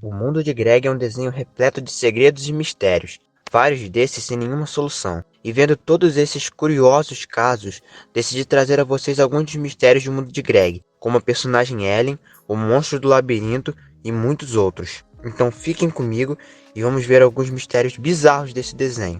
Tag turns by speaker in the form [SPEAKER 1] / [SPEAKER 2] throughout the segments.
[SPEAKER 1] O mundo de Greg é um desenho repleto de segredos e mistérios, vários desses sem nenhuma solução. E vendo todos esses curiosos casos, decidi trazer a vocês alguns dos mistérios do mundo de Greg, como a personagem Ellen, o monstro do labirinto e muitos outros. Então fiquem comigo e vamos ver alguns mistérios bizarros desse desenho.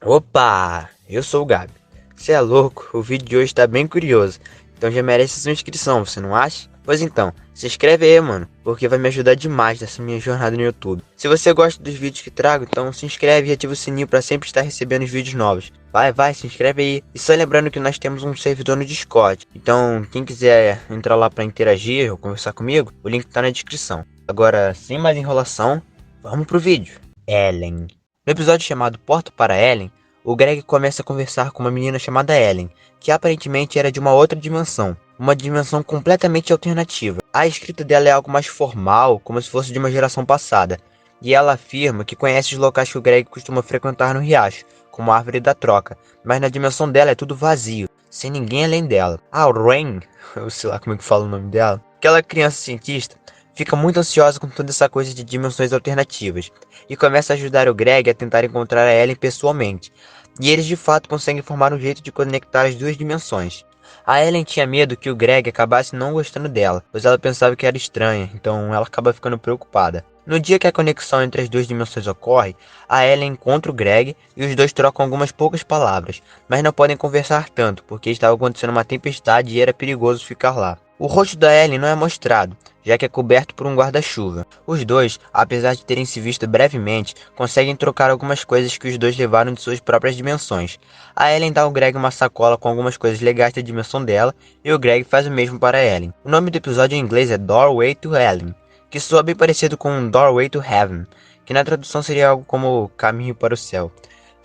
[SPEAKER 1] Opa! Eu sou o Gabi. Você é louco? O vídeo de hoje está bem curioso, então já merece sua inscrição, você não acha? Pois então, se inscreve aí, mano, porque vai me ajudar demais nessa minha jornada no YouTube. Se você gosta dos vídeos que trago, então se inscreve e ativa o sininho para sempre estar recebendo os vídeos novos. Vai, se inscreve aí. E só lembrando que nós temos um servidor no Discord, então quem quiser entrar lá para interagir ou conversar comigo, o link tá na descrição. Agora, sem mais enrolação, vamos pro vídeo. Ellen. No episódio chamado Porta para Ellen, o Greg começa a conversar com uma menina chamada Ellen, que aparentemente era de uma outra dimensão, uma dimensão completamente alternativa. A escrita dela é algo mais formal, como se fosse de uma geração passada, e ela afirma que conhece os locais que o Greg costuma frequentar no riacho, como a Árvore da Troca, mas na dimensão dela é tudo vazio, sem ninguém além dela. A Rain, eu sei lá como é que fala o nome dela, aquela criança cientista, fica muito ansiosa com toda essa coisa de dimensões alternativas, e começa a ajudar o Greg a tentar encontrar a Ellen pessoalmente. E eles de fato conseguem formar um jeito de conectar as duas dimensões. A Ellen tinha medo que o Greg acabasse não gostando dela, pois ela pensava que era estranha, então ela acaba ficando preocupada. No dia que a conexão entre as duas dimensões ocorre, a Ellen encontra o Greg e os dois trocam algumas poucas palavras, mas não podem conversar tanto, porque estava acontecendo uma tempestade e era perigoso ficar lá. O rosto da Ellen não é mostrado, já que é coberto por um guarda-chuva. Os dois, apesar de terem se visto brevemente, conseguem trocar algumas coisas que os dois levaram de suas próprias dimensões. A Ellen dá ao Greg uma sacola com algumas coisas legais da dimensão dela, e o Greg faz o mesmo para Ellen. O nome do episódio em inglês é Doorway to Ellen, que soa bem parecido com Doorway to Heaven, que na tradução seria algo como Caminho para o Céu.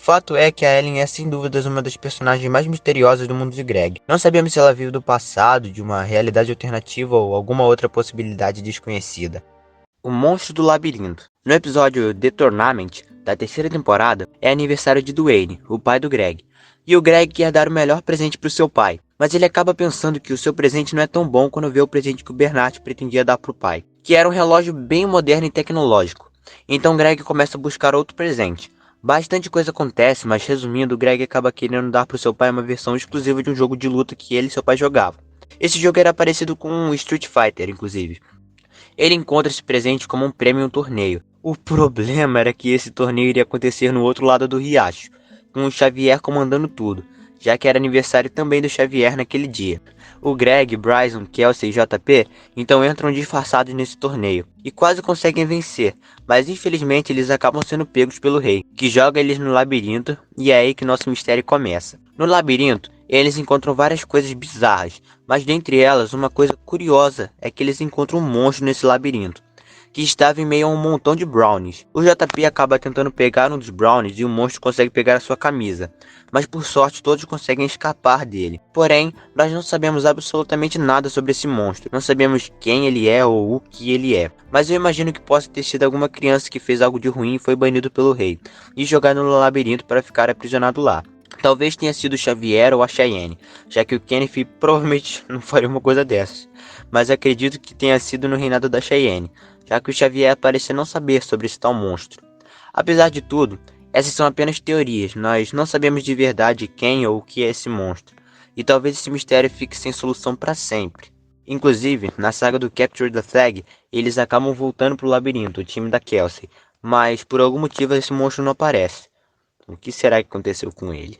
[SPEAKER 1] Fato é que a Ellen é sem dúvidas uma das personagens mais misteriosas do mundo de Greg. Não sabemos se ela vive do passado, de uma realidade alternativa ou alguma outra possibilidade desconhecida. O Monstro do Labirinto. No episódio The Tournament, da terceira temporada, é aniversário de Dwayne, o pai do Greg. E o Greg quer dar o melhor presente para o seu pai, mas ele acaba pensando que o seu presente não é tão bom quando vê o presente que o Bernard pretendia dar para o pai, que era um relógio bem moderno e tecnológico. Então Greg começa a buscar outro presente. Bastante coisa acontece, mas resumindo, o Greg acaba querendo dar para o seu pai uma versão exclusiva de um jogo de luta que ele e seu pai jogavam. Esse jogo era parecido com um Street Fighter, inclusive. Ele encontra esse presente como um prêmio em um torneio. O problema era que esse torneio iria acontecer no outro lado do riacho, com o Xavier comandando tudo, já que era aniversário também do Xavier naquele dia. O Greg, Bryson, Kelsey e JP então entram disfarçados nesse torneio e quase conseguem vencer, mas infelizmente eles acabam sendo pegos pelo rei, que joga eles no labirinto, e é aí que nosso mistério começa. No labirinto, eles encontram várias coisas bizarras, mas dentre elas uma coisa curiosa é que eles encontram um monstro nesse labirinto, que estava em meio a um montão de brownies. O JP acaba tentando pegar um dos brownies e o monstro consegue pegar a sua camisa, mas por sorte todos conseguem escapar dele. Porém, nós não sabemos absolutamente nada sobre esse monstro, não sabemos quem ele é ou o que ele é. Mas eu imagino que possa ter sido alguma criança que fez algo de ruim e foi banido pelo rei, e jogado no labirinto para ficar aprisionado lá. Talvez tenha sido o Xavier ou a Cheyenne, já que o Kenneth provavelmente não faria uma coisa dessas. Mas acredito que tenha sido no reinado da Cheyenne, já que o Xavier parece não saber sobre esse tal monstro. Apesar de tudo, essas são apenas teorias, nós não sabemos de verdade quem ou o que é esse monstro, e talvez esse mistério fique sem solução para sempre. Inclusive, na saga do Capture the Flag, eles acabam voltando para o labirinto, o time da Kelsey, mas por algum motivo esse monstro não aparece. O que será que aconteceu com ele?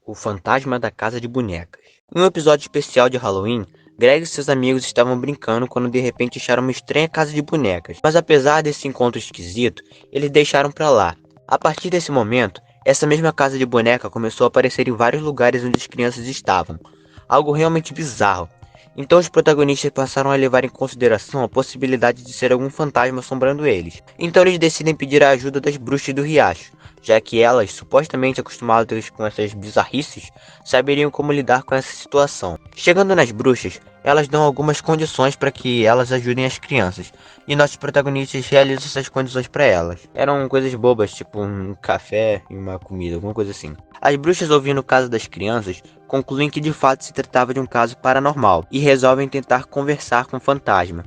[SPEAKER 1] O Fantasma da Casa de Bonecas. Em um episódio especial de Halloween, Greg e seus amigos estavam brincando quando de repente acharam uma estranha casa de bonecas. Mas apesar desse encontro esquisito, eles deixaram pra lá. A partir desse momento, essa mesma casa de boneca começou a aparecer em vários lugares onde as crianças estavam. Algo realmente bizarro. Então os protagonistas passaram a levar em consideração a possibilidade de ser algum fantasma assombrando eles. Então eles decidem pedir a ajuda das bruxas do riacho, já que elas, supostamente acostumadas com essas bizarrices, saberiam como lidar com essa situação. Chegando nas bruxas, elas dão algumas condições para que elas ajudem as crianças, e nossos protagonistas realizam essas condições para elas. Eram coisas bobas, tipo um café e uma comida, alguma coisa assim. As bruxas, ouvindo o caso das crianças, concluem que de fato se tratava de um caso paranormal, e resolvem tentar conversar com o fantasma.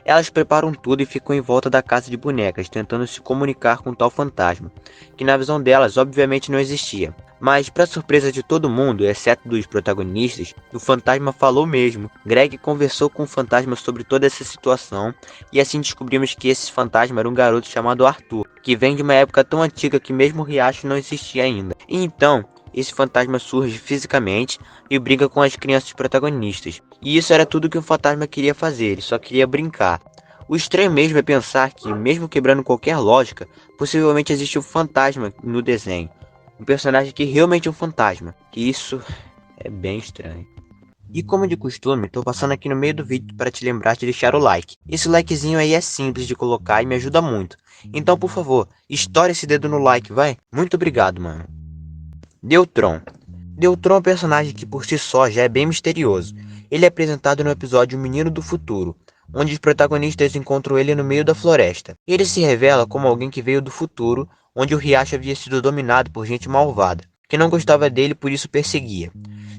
[SPEAKER 1] Elas preparam tudo e ficam em volta da casa de bonecas, tentando se comunicar com o tal fantasma, que na visão delas obviamente não existia. Mas, para surpresa de todo mundo, exceto dos protagonistas, o fantasma falou mesmo. Greg conversou com o fantasma sobre toda essa situação, e assim descobrimos que esse fantasma era um garoto chamado Arthur, que vem de uma época tão antiga que mesmo o riacho não existia ainda. E então, esse fantasma surge fisicamente e brinca com as crianças protagonistas. E isso era tudo que o fantasma queria fazer, ele só queria brincar. O estranho mesmo é pensar que, mesmo quebrando qualquer lógica, possivelmente existe um fantasma no desenho. Um personagem que realmente é um fantasma. Que isso é bem estranho. E como de costume, tô passando aqui no meio do vídeo para te lembrar de deixar o like. Esse likezinho aí é simples de colocar e me ajuda muito. Então, por favor, estoura esse dedo no like, vai? Muito obrigado, mano. Deutron. Deutron é um personagem que por si só já é bem misterioso. Ele é apresentado no episódio O Menino do Futuro, onde os protagonistas encontram ele no meio da floresta. Ele se revela como alguém que veio do futuro, onde o riacho havia sido dominado por gente malvada, que não gostava dele e por isso perseguia,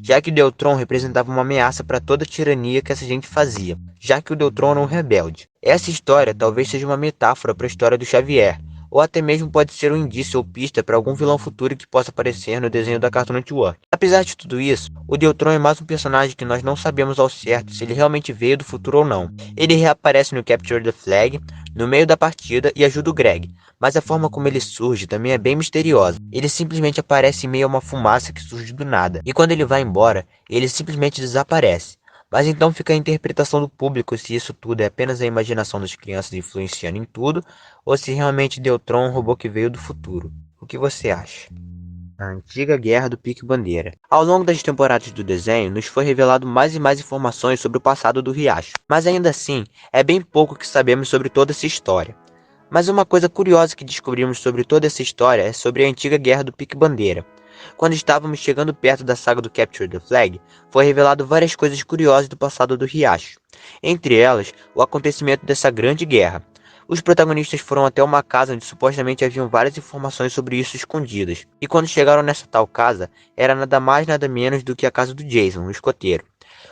[SPEAKER 1] já que Deutron representava uma ameaça para toda a tirania que essa gente fazia, já que o Deutron era um rebelde. Essa história talvez seja uma metáfora para a história do Xavier, ou até mesmo pode ser um indício ou pista para algum vilão futuro que possa aparecer no desenho da Cartoon Network. Apesar de tudo isso, o Deutron é mais um personagem que nós não sabemos ao certo se ele realmente veio do futuro ou não. Ele reaparece no Capture the Flag, no meio da partida e ajuda o Greg, mas a forma como ele surge também é bem misteriosa. Ele simplesmente aparece em meio a uma fumaça que surge do nada, e quando ele vai embora, ele simplesmente desaparece. Mas então fica a interpretação do público se isso tudo é apenas a imaginação das crianças influenciando em tudo, ou se realmente Deutron é um robô que veio do futuro. O que você acha? A antiga guerra do Pique-Bandeira. Ao longo das temporadas do desenho, nos foi revelado mais e mais informações sobre o passado do Riacho, mas ainda assim, é bem pouco que sabemos sobre toda essa história. Mas uma coisa curiosa que descobrimos sobre toda essa história é sobre a antiga guerra do Pique-Bandeira. Quando estávamos chegando perto da saga do Capture the Flag, foi revelado várias coisas curiosas do passado do Riacho. Entre elas, o acontecimento dessa grande guerra. Os protagonistas foram até uma casa onde supostamente haviam várias informações sobre isso escondidas. E quando chegaram nessa tal casa, era nada mais nada menos do que a casa do Jason, o escoteiro.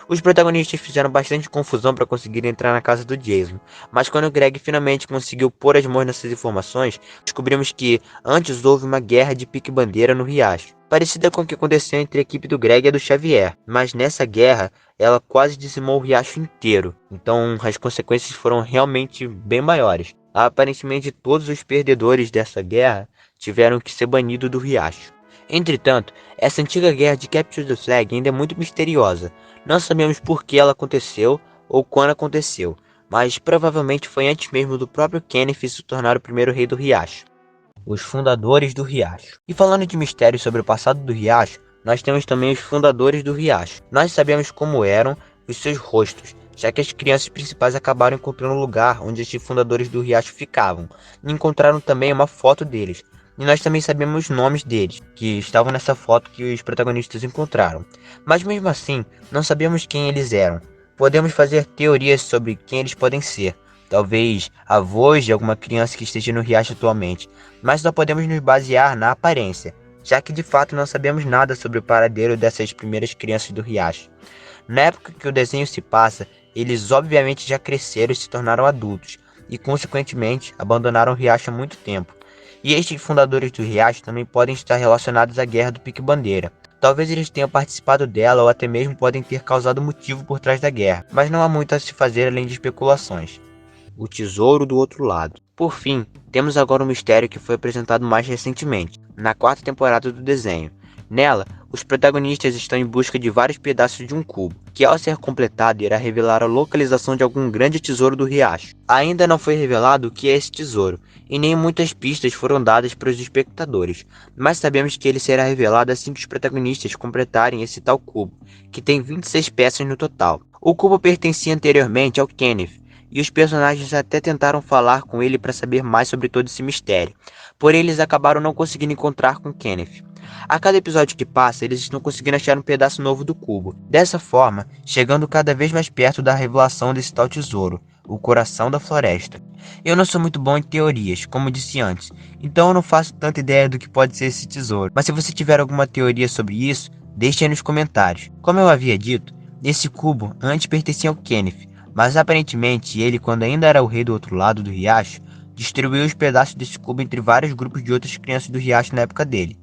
[SPEAKER 1] Os protagonistas fizeram bastante confusão para conseguir entrar na casa do Jason, mas quando o Greg finalmente conseguiu pôr as mãos nessas informações, descobrimos que antes houve uma guerra de pique-bandeira no Riacho, parecida com o que aconteceu entre a equipe do Greg e a do Xavier, mas nessa guerra ela quase dizimou o Riacho inteiro, então as consequências foram realmente bem maiores. Aparentemente todos os perdedores dessa guerra tiveram que ser banidos do Riacho. Entretanto, essa antiga guerra de Capture the Flag ainda é muito misteriosa. Não sabemos por que ela aconteceu ou quando aconteceu, mas provavelmente foi antes mesmo do próprio Kenneth se tornar o primeiro rei do Riacho. Os fundadores do Riacho. E falando de mistérios sobre o passado do Riacho, nós temos também os fundadores do Riacho. Nós sabemos como eram os seus rostos, já que as crianças principais acabaram encontrando o lugar onde estes fundadores do Riacho ficavam, e encontraram também uma foto deles. E nós também sabemos os nomes deles, que estavam nessa foto que os protagonistas encontraram. Mas mesmo assim, não sabemos quem eles eram. Podemos fazer teorias sobre quem eles podem ser. Talvez avós de alguma criança que esteja no Riacho atualmente. Mas só podemos nos basear na aparência, já que de fato não sabemos nada sobre o paradeiro dessas primeiras crianças do Riacho. Na época que o desenho se passa, eles obviamente já cresceram e se tornaram adultos, e consequentemente abandonaram o Riacho há muito tempo. E estes fundadores do Riacho também podem estar relacionados à Guerra do Pique-Bandeira. Talvez eles tenham participado dela ou até mesmo podem ter causado motivo por trás da guerra, mas não há muito a se fazer além de especulações. O tesouro do outro lado. Por fim, temos agora um mistério que foi apresentado mais recentemente, na quarta temporada do desenho. Nela, os protagonistas estão em busca de vários pedaços de um cubo, que ao ser completado irá revelar a localização de algum grande tesouro do riacho. Ainda não foi revelado o que é esse tesouro, e nem muitas pistas foram dadas para os espectadores, mas sabemos que ele será revelado assim que os protagonistas completarem esse tal cubo, que tem 26 peças no total. O cubo pertencia anteriormente ao Kenneth, e os personagens até tentaram falar com ele para saber mais sobre todo esse mistério, porém eles acabaram não conseguindo encontrar com Kenneth. A cada episódio que passa, eles estão conseguindo achar um pedaço novo do cubo, dessa forma, chegando cada vez mais perto da revelação desse tal tesouro, o coração da floresta. Eu não sou muito bom em teorias, como disse antes, então eu não faço tanta ideia do que pode ser esse tesouro, mas se você tiver alguma teoria sobre isso, deixe aí nos comentários. Como eu havia dito, esse cubo antes pertencia ao Kenneth, Mas aparentemente ele, quando ainda era o rei do outro lado do riacho, distribuiu os pedaços desse cubo entre vários grupos de outras crianças do riacho na época dele.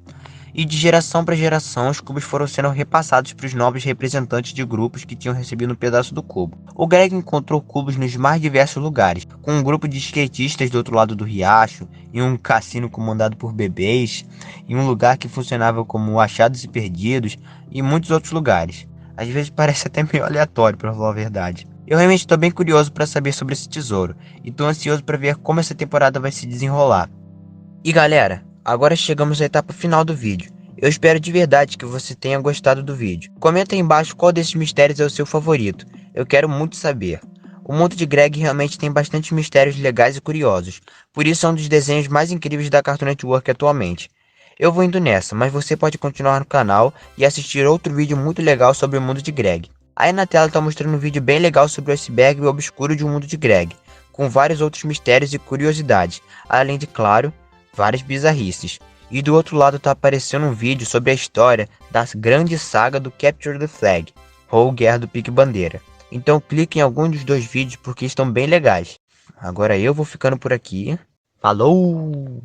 [SPEAKER 1] E de geração para geração, os cubos foram sendo repassados para os novos representantes de grupos que tinham recebido um pedaço do cubo. O Greg encontrou cubos nos mais diversos lugares, com um grupo de skatistas do outro lado do riacho, em um cassino comandado por bebês, em um lugar que funcionava como achados e perdidos, e muitos outros lugares. Às vezes parece até meio aleatório, para falar a verdade. Eu realmente estou bem curioso para saber sobre esse tesouro, e estou ansioso para ver como essa temporada vai se desenrolar. E galera, agora chegamos à etapa final do vídeo. Eu espero de verdade que você tenha gostado do vídeo. Comenta aí embaixo qual desses mistérios é o seu favorito. Eu quero muito saber. O mundo de Greg realmente tem bastante mistérios legais e curiosos. Por isso é um dos desenhos mais incríveis da Cartoon Network atualmente. Eu vou indo nessa, mas você pode continuar no canal e assistir outro vídeo muito legal sobre o mundo de Greg. Aí na tela está mostrando um vídeo bem legal sobre o iceberg obscuro de um mundo de Greg, com vários outros mistérios e curiosidades, além de, claro, várias bizarrices. E do outro lado tá aparecendo um vídeo sobre a história da grande saga do Capture the Flag, ou Guerra do Pique Bandeira. Então clique em algum dos dois vídeos porque estão bem legais. Agora eu vou ficando por aqui. Falou!